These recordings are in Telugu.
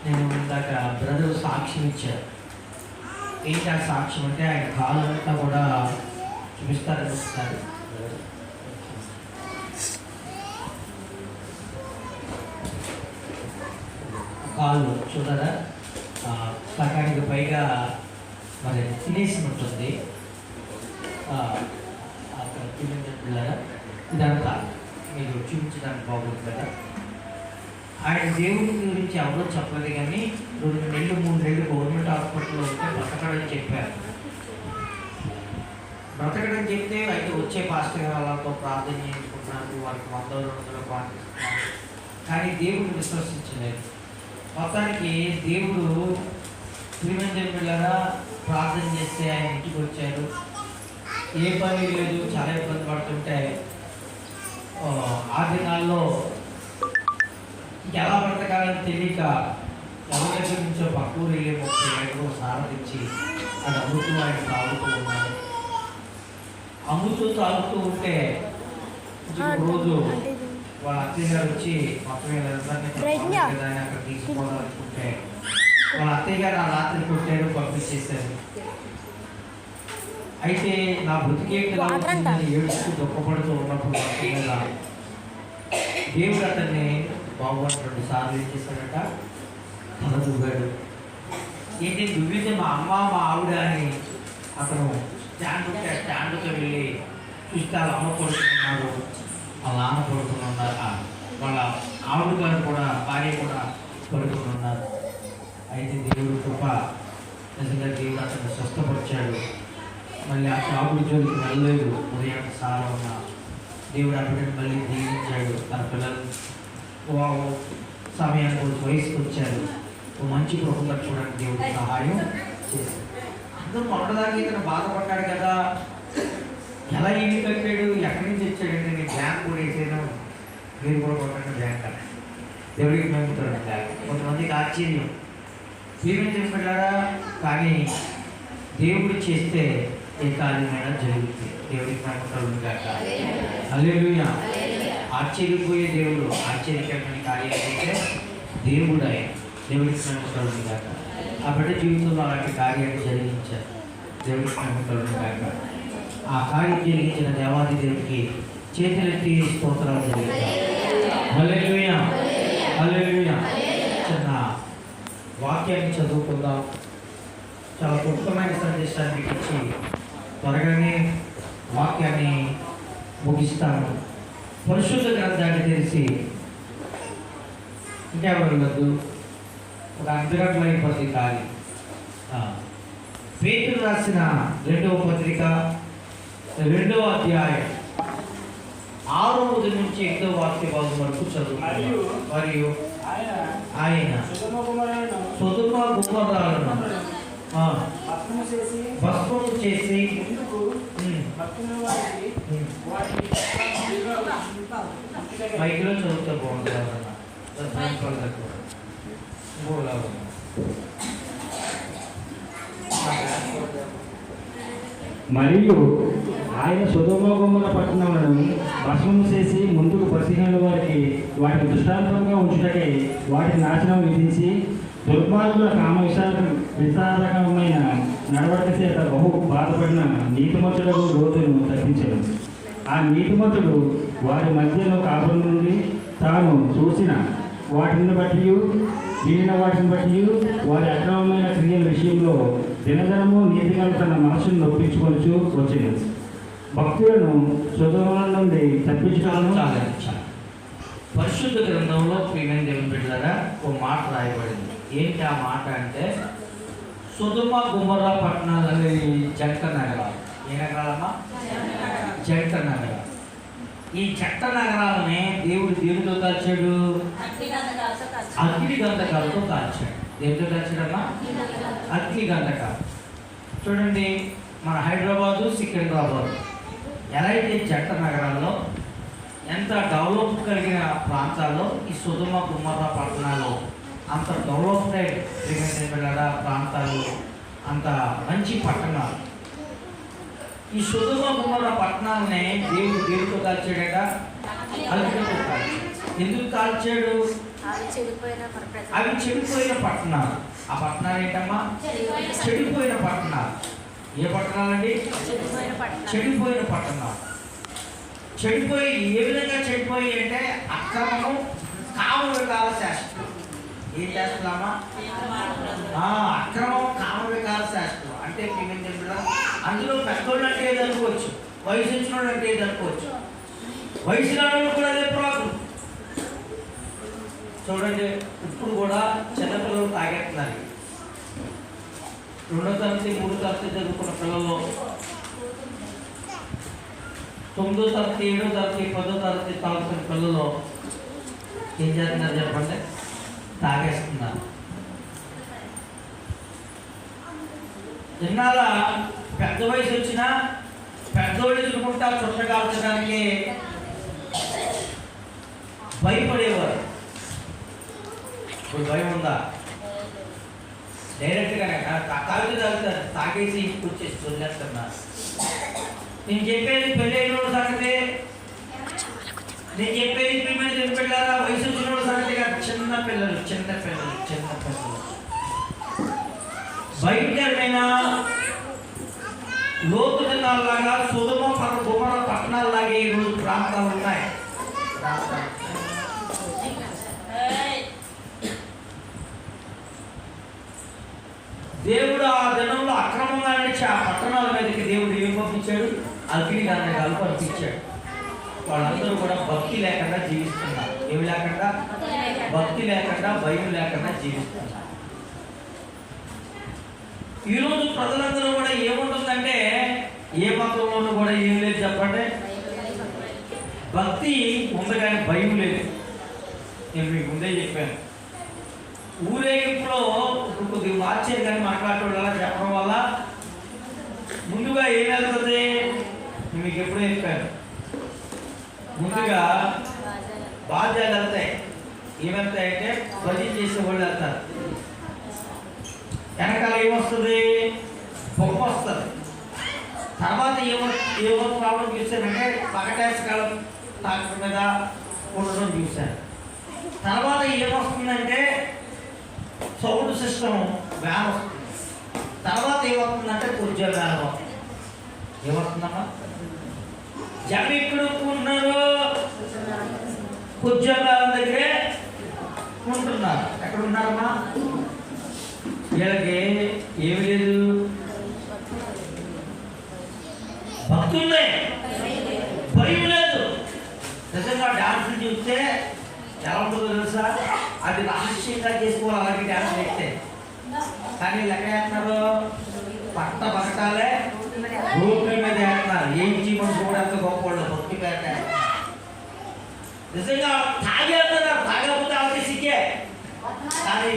నేను ఇందాక బ్రదర్ సాక్ష్యం ఇచ్చారు. ఏంటి ఆ సాక్ష్యం అంటే ఆయన కాలు అంతా కూడా చూపిస్తారని వస్తారు. కాళ్ళు చూడరా సకానికి పైగా మరి తినేసి ఉంటుంది. అక్కడ తినేటట్టులారా ఇదంతా మీరు చూపించడానికి బాగుంది కదా. ఆయన దేవుడి గురించి ఎవరో చెప్పలేదు, కానీ 2 నెలలు 3 నెలలు గవర్నమెంట్ హాస్పిటల్లో ఉంటే బ్రతకడని చెప్పారు. బ్రతకడని చెప్తే అయితే వచ్చే పాస్టర్ గారు వాళ్ళతో ప్రార్థన చేయించుకుంటున్నారు, వారికి 100-200 పాటిస్తున్నారు, కానీ దేవుడు విశ్వసించలేదు. మొత్తానికి దేవుడు శ్రీమంజంలాగా ప్రార్థన చేస్తే ఆయన ఇంటికి వచ్చారు. ఏ పని లేదు, చాలా ఇబ్బంది పడుతుంటే ఆ దినాల్లో ఎలా బ్రతకాలని తెలియక ఎవరి దగ్గర నుంచో పక్కూరు వెళ్ళి 30 ఏళ్ళు సారథించి అది అమ్ముతూ ఆయన తాగుతూ ఉన్నారు. అమ్ముతూ తాగుతూ ఉంటే రోజు వాళ్ళ అత్తయ్య గారు వచ్చి మొత్తం అక్కడ తీసుకోవాలనుకుంటే వాళ్ళ అత్తయ్య గారు ఆ రాత్రి కొట్టారు, పంపించేశారు. అయితే నా బతుకేంటి ఏడుస్తూ దుఃఖపడుతూ ఉన్నప్పుడు దేవుడు అతన్ని బాగుంది 2 సార్లు ఏం చేశాడట, తల దువ్వాడు. ఏంటి దువ్వితే మా అమ్మ మా ఆవిడ అని అతను స్టాండ్తో వెళ్ళి చూస్తే వాళ్ళ అమ్మ పడుతున్నారు, వాళ్ళ నాన్న పడుకుని ఉన్నారు, వాళ్ళ ఆవిడ గారు కూడా భార్య కూడా పడుకుని ఉన్నారు. అయితే దేవుడు కృప నిజంగా దేవుడు అతను స్వస్థపరిచాడు. మళ్ళీ ఆ షాపుడి జోలికి వెళ్ళలేదు. ఉదయం సారా ఉన్న దేవుడు అప్పటికి మళ్ళీ దీవించాడు. తన పిల్లలు సమయానికి వయసుకు వచ్చారు. మంచి కుటుంబం చూడడానికి దేవుడు సహాయం చేశాడు. అందరూ మొదటిదాకా ఇతను బాధపడ్డాడు కదా, ఎలా ఇల్లు కట్టాడు, ఎక్కడి నుంచి వచ్చాడంటే నేను బ్యాంక్ కూడా వేసాను, మీరు కూడా కొట్టండి బ్యాంక్ అని దేవుడికి నమ్ముతాడు. కొంతమందికి ఆశ్చర్యం జీవించబడ్డారా, కానీ దేవుడు చేస్తే ఏ కార్యమైనా జరుగుతుంది. దేవుడికి నమ్ముతాడు కాక. హల్లెలూయా. ఆశ్చర్యపోయే దేవుడు ఆశ్చర్యకరమైన కార్యాలు చేస్తే దేవుడు ఆయన దేవుడికి నమ్ముతాడు కాక. ఆ బిడ్డ జీవితంలో అలాంటి కార్యాలు జరిగించారు. దేవుడికి నమ్ముతాడు కాక. ఆ కార్యం జరిగించిన దేవాది దేవుడికి చేతులెత్తి స్తోత్రాలు జరిగించారు. హల్లెలూయా, హల్లెలూయా. చిన్న వాక్యాన్ని చదువుకుందాం. చాలా క్లుప్తమైన సందేశాన్ని మీకు ఇచ్చి త్వరగానే వాక్యాన్ని ముగిస్తాను. పరిశుద్ధ గ్రంథాన్ని తెలిసి ఇంకెవరు వద్దు, ఒక 2 గంటలు అయిపోతుంది ఖాళీ. పేతురు రాసిన 2వ పత్రిక 2వ అధ్యాయం 6వ నుంచి 8వ వాక్య భాగం వరకు చదువుతారు. మరియు ఆయన సొదొమ గొమొర్రాలను భస్మము చేసి పైకిలో చదువుతూ బాగుంటుంది. మరియు ఆయన సొదొమ గొమొర్రా పట్టణములను భస్మము చేసి ముందుకు పరిశీలన వారికి వాటిని దృష్టాంతంగా ఉంచుటకై వాటిని నాశనం విధించి దుర్మార్గుల కామ విషాదకరమైన నడవడిక చేత బహు బాధపడిన నీతిమంతులకు రోజును తప్పించను. ఆ నీతిమంతుడు వారి మధ్యలో కాపురం నుండి తాను చూసిన వాటిని బట్టి వినిన వాటిని బట్టి వారి అక్రమమైన క్రియల విషయంలో దినదినము నీతిగా తన మనసును నొప్పించుకొచ్చు వచ్చింది. భక్తులను సొదొమ నుండి తప్పించడం పరిశుద్ధ గ్రంథంలో ప్రియమైన దేవుని బిడ్డలారా ఒక మాట రాయబడింది. ఏంటి ఆ మాట అంటే, సొదొమ గొమొర్రా పట్టణాలు అనేది జంట నగరాలు. ఏ నగరాలమ్మా? జంట నగరాలు. ఈ జంట నగరాలనే దేవుడు దేనితో కాల్చాడు? అగ్ని గంధకాలతో కాల్చాడు. దేనితో కాల్చాడమ్మా? అగ్ని గంధకాలు. చూడండి, మన హైదరాబాదు సికింద్రాబాద్ ఎలా అయితే జంట నగరాల్లో ఎంత డెవలప్ కలిగిన ప్రాంతాల్లో ఈ సొదొమ గొమొర్రా పట్టణాలు అంత డెవలప్డ్ ప్రాంతాలు, అంత మంచి పట్టణాలు. ఈ సొదొమ గొమొర్రా పట్టణాలనే దేవుడు దేనితో కాల్చాడట? అగ్నితో కాల్చాడు. ఎందుకు కాల్చాడు? అవి చెడిపోయిన పట్టణాలు. ఆ పట్టణాలు ఏంటమ్మా? చెడిపోయిన పట్టణాలు. ఏ పట్టణాలండి? చెడిపోయిన పట్టణాలు. చెడిపోయి ఏ విధంగా చెడిపోయి అంటే అక్రమము, కామ వికార శాస్త్రం. ఏం చేస్తున్నామా? అక్రమం, కామ వికార శాస్త్రం అంటే అందులో పెద్దోళ్ళు అంటే ఏది అనుకోవచ్చు, వయసు వచ్చిన వాళ్ళు అంటే ఏది అనుకోవచ్చు. వయసు రాని కూడా అదే ప్రాబ్లం. చూడండి, ఇప్పుడు కూడా చిన్నపిల్లలు తాగేస్తున్నారు. 2వ తరగతి 3వ తరగతి చదువుకున్న పిల్లలు 9వ తరగతి 7వ తరగతి 10వ తరగతి తాగుతున్న పిల్లలు ఏం చేస్తున్నారు చెప్పండి? తాగేస్తున్నారు. ఇన్నాళ్ళ పెద్ద వయసు వచ్చినా పెద్దోళ్ళు ఎదుర్కొంటా చుట్టకాల్చడానికి భయపడేవారు. ఇప్పుడు భయం ఉందా? డైరెక్ట్గానే తాగి తాగుతారు, తాగేసి ఇంటికి వచ్చేసి వదిలేస్తున్నారు. నేను చెప్పేది పెళ్ళైన సంగతి, నేను చెప్పేది ప్రియమైన పిల్లల వయసు వచ్చిన సంగతి కాదు. చిన్న పిల్లలు భయంకరమైన లోతు దినాల్లాగా సొదొమ గొమొర్రా పట్టణాల్లాగే ఈరోజు ప్రాంతాలు ఉన్నాయి. దేవుడు ఆ దినంలో అక్రమంగా నడిచి ఆ పట్టణాల మీదకి దేవుడు ఏం పంపించాడు? అగ్ని గంధకాలు పంపించాడు. వాళ్ళందరూ కూడా భక్తి లేకుండా జీవిస్తున్నారు. ఏమి లేకుండా? భక్తి లేకుండా, భయం లేకుండా జీవిస్తున్నారు. ఈరోజు ప్రజలందరూ కూడా ఏముంటుందంటే, ఏ మతంలోనూ కూడా ఏం లేదు చెప్పండి. భక్తి ఉంది కానీ భయం లేదు. నేను మీకు ముందే చెప్పాను. ఊరేగింపులో ఇప్పుడు కొద్దిగా మార్చేది కానీ మాట్లాడటం చెప్పడం వల్ల ముందుగా ఏం వెళ్తుంది? మీకు ఎప్పుడూ చెప్పాను, ముందుగా బాధ్యాలు వెళ్తాయి. ఏమెళ్తాయంటే భజన చేసే వాళ్ళు వెళ్తారు. వెనకాల ఏమొస్తుంది? పొగ వస్తుంది. తర్వాత ఏమో ప్రాబ్లం చూశానంటే పగటేసకాలం డాక్టర్ మీద ఉండడం చూశాను. తర్వాత ఏమొస్తుందంటే సౌండ్ సిస్టమ్ వ్యాన్ వస్తుంది. తర్వాత ఏమవుతుందంటే కుర్చీ వ్యాన్ వస్తుంది. ఏమవుతుందమ్మా? జనం ఎక్కడ ఉంటున్నారు? కుర్చీ వ్యాన్ దగ్గరే ఉంటున్నారు. ఎక్కడ ఉన్నారమ్మా? వీళ్ళకి ఏమి లేదు, భక్తులే, భయం లేదు. నిజంగా డాన్సులు చూస్తే ఎలా ఉంటుందో తెలుసా? అది రహస్యంగా చేసుకోవాలి అలాగే డాన్స్ వేస్తే. కానీ ఎక్కడ వేస్తున్నారు? పగటాలే రోడ్ల మీద వేస్తున్నారు. ఏం జీవనం కూడా అంత గొప్ప వాళ్ళు భక్తి పేట. నిజంగా తాగేస్తున్నారు. తాగకపోతే వాళ్ళకి సిగ్గే. కానీ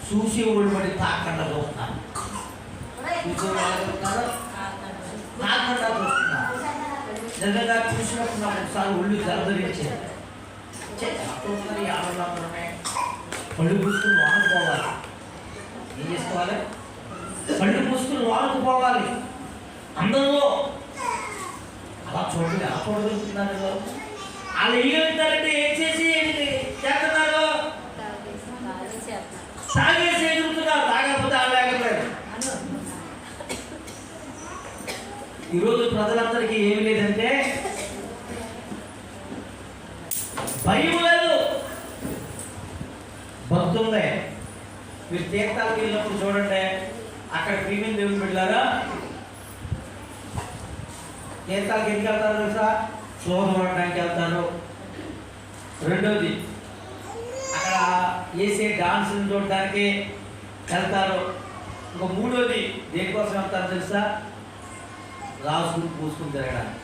చూసి వాళ్ళు పడి తాకుండా చూస్తున్నారు. తాకుండా చూస్తున్నారు. నిజంగా చూసినప్పుడు నాకు ఒకసారి ఒళ్ళు జలధరించేది. ఆడమే పళ్ళు పూసుకుని వాడుకోవాలి. ఏం చేసుకోవాలి? పళ్ళు పూసుకుని వాడుకుపోవాలి. అందరూ అలా చూడండి, ఎలా చూడగలుగుతున్నారు? వాళ్ళు ఏమంటారంటే ఏం చేసి చేస్తున్నారు? తాగేసి ఎదుగుతున్నారు. తాగకపోతే ఆగలేకపోయారు. ఈరోజు ప్రజలందరికీ ఏమి లేదంటే భయం లేదు, భక్తి ఉంది. మీరు తీర్థాలకు వెళ్ళినప్పుడు చూడండి, అక్కడ ప్రీమియం దేవుని బిడ్డలారా తీర్థాలకు ఎందుకు వెళ్తారు తెలుసా? శోధన పడడానికి వెళ్తారు. రెండోది అక్కడ వేసే డాన్సులు చూడడానికి వెళ్తారు. ఇంకో మూడోది దేనికోసం వెళ్తారు తెలుసా? రాసుకుని పూసుకుని తిరగడానికి.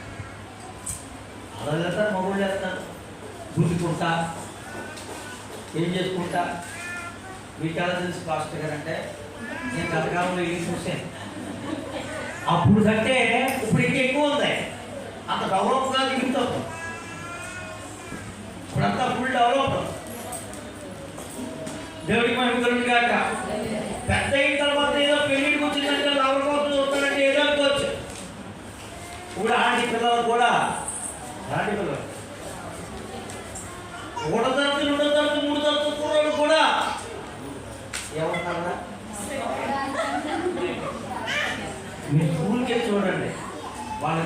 అలా వెళ్తారు. మగవాళ్ళు వెళ్తారు గుంజుకుంటా, ఏం చేసుకుంటా. మీకు ఎలా తెలుసు పాస్టర్ గారు అంటే, నేను గతకాలంలో ఏం చూసాను. అప్పుడు కంటే ఇప్పుడు ఇంకా ఎక్కువ ఉంది. అంత డెవలప్గా దిగుతుంది. ఇప్పుడంతా ఫుల్ డెవలప్. దేవుడికి మనం కలుగుతుంది కాక. పెద్ద అయిన తర్వాత ఏదో పెళ్లికి వచ్చిందంటే లాభం కోసం చూస్తానంటే ఏదో అనుకోవచ్చు. ఇప్పుడు ఆడి పిల్లలు కూడా ఆడి పిల్లలు 1వ తరగతి 2వ తరగతి 3వ తరగతి ఏమన్నారా? మీరు స్కూల్కి వెళ్ళి చూడండి వాళ్ళకి